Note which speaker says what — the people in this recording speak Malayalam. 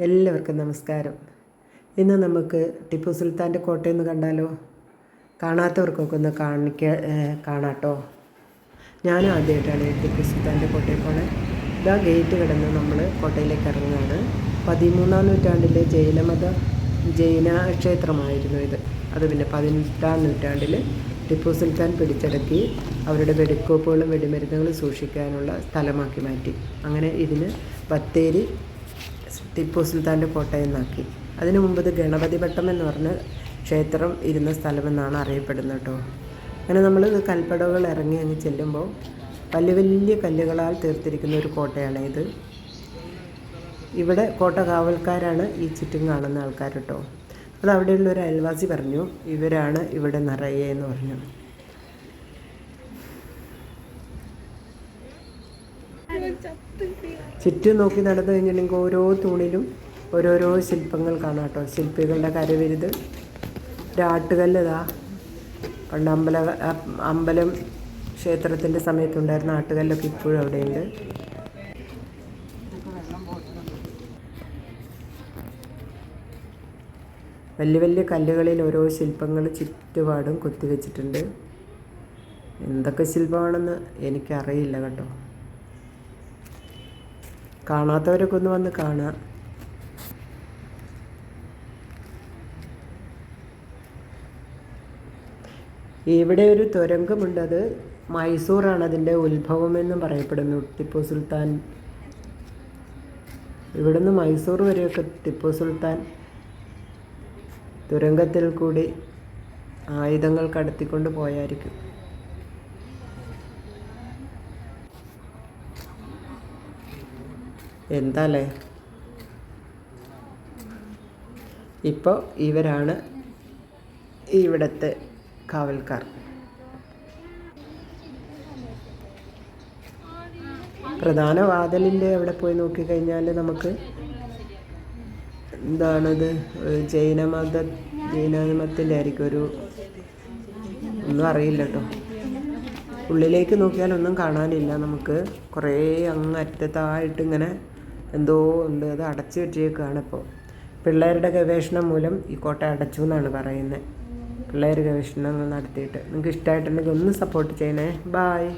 Speaker 1: എല്ലാവർക്കും നമസ്കാരം. ഇന്ന് നമുക്ക് ടിപ്പു സുൽത്താൻ്റെ കോട്ടയൊന്ന് കണ്ടാലോ? കാണാത്തവർക്കൊക്കെ ഒന്ന് കാണാട്ടോ. ഞാൻ ആദ്യമായിട്ടാണ് ടിപ്പു സുൽത്താൻ്റെ കോട്ടയിൽ പോണേ. ഇതാ ഗേറ്റ് കിടന്ന് നമ്മൾ കോട്ടയിലേക്ക് ഇറങ്ങുകയാണ്. 13-ാം നൂറ്റാണ്ടിലെ ജൈന ക്ഷേത്രമായിരുന്നു ഇത്. അത് പിന്നെ 18-ാം നൂറ്റാണ്ടിൽ ടിപ്പു സുൽത്താൻ പിടിച്ചടക്കി അവരുടെ വെടിക്കോപ്പുകളും വെടിമരുന്നുകളും സൂക്ഷിക്കാനുള്ള സ്ഥലമാക്കി മാറ്റി. അങ്ങനെ ഇതിന് ബത്തേരി ടിപ്പു സുൽത്താൻ്റെ കോട്ടയെന്നാക്കി. അതിനു മുമ്പ് ഇത് ഗണപതി വട്ടം എന്ന് പറഞ്ഞ ക്ഷേത്രം ഇരുന്ന സ്ഥലമെന്നാണ് അറിയപ്പെടുന്നത് കേട്ടോ. അങ്ങനെ നമ്മൾ കൽപ്പടവുകൾ ഇറങ്ങി അങ്ങ് ചെല്ലുമ്പോൾ വലിയ വലിയ കല്ലുകളാൽ തീർത്തിരിക്കുന്ന ഒരു കോട്ടയാണ് ഇത്. ഇവിടെ കോട്ട കാവൽക്കാരാണ് ഈ ചുറ്റും കാണുന്ന ആൾക്കാർ കേട്ടോ. അത് അവിടെയുള്ള ഒരു അയൽവാസി പറഞ്ഞു, ഇവരാണ് ഇവിടെ നിറയെ എന്ന് പറഞ്ഞു. ചുറ്റും നോക്കി നടന്നു കഴിഞ്ഞിട്ടുണ്ടെങ്കിൽ ഓരോ തൂണിലും ഓരോരോ ശില്പങ്ങൾ കാണാം കേട്ടോ. ശില്പികളുടെ കരവിരുത്. ഒരാട്ടുകല്ല് പണ്ട് അമ്പലം ക്ഷേത്രത്തിൻ്റെ സമയത്തുണ്ടായിരുന്ന ആട്ടുകല്ലൊക്കെ ഇപ്പോഴും അവിടെയുണ്ട്. വലിയ വലിയ കല്ലുകളിൽ ഓരോ ശില്പങ്ങൾ ചുറ്റുപാടും കൊത്തിവെച്ചിട്ടുണ്ട്. എന്തൊക്കെ ശില്പമാണെന്ന് എനിക്കറിയില്ല കേട്ടോ. കാണാത്തവരൊക്കെ ഒന്ന് വന്ന് കാണാം. ഇവിടെ ഒരു തുരങ്കമുണ്ട്. അത് മൈസൂറാണ് അതിൻ്റെ ഉത്ഭവമെന്നും പറയപ്പെടുന്നു. ടിപ്പു സുൽത്താൻ ഇവിടുന്ന് മൈസൂർ വരെയൊക്കെ ടിപ്പു സുൽത്താൻ തുരങ്കത്തിൽ കൂടി ആയുധങ്ങൾ കടത്തിക്കൊണ്ട് പോയായിരിക്കും. എന്താല്ലേ, ഇപ്പോൾ ഇവരാണ് ഇവിടുത്തെ കാവൽക്കാർ. പ്രധാന വാതിലിൻ്റെ അവിടെ പോയി നോക്കിക്കഴിഞ്ഞാൽ നമുക്ക് എന്താണത്, ജൈനമതത്തിൻ്റെ ആയിരിക്കും. ഒന്നും അറിയില്ല കേട്ടോ. ഉള്ളിലേക്ക് നോക്കിയാലൊന്നും കാണാനില്ല നമുക്ക്. കുറേ അങ്ങ് അറ്റത്തായിട്ട് ഇങ്ങനെ എന്തോ ഉണ്ട്. അത് അടച്ചു വെച്ചേക്കാണ് ഇപ്പോൾ. പിള്ളേരുടെ ഗവേഷണം മൂലം ഈ കോട്ട അടച്ചു എന്നാണ് പറയുന്നത്. പിള്ളേർ ഗവേഷണങ്ങൾ നടത്തിയിട്ട്. നിങ്ങൾക്ക് ഇഷ്ടമായിട്ടുണ്ടെങ്കിൽ ഒന്ന് സപ്പോർട്ട് ചെയ്യണേ. ബായ്.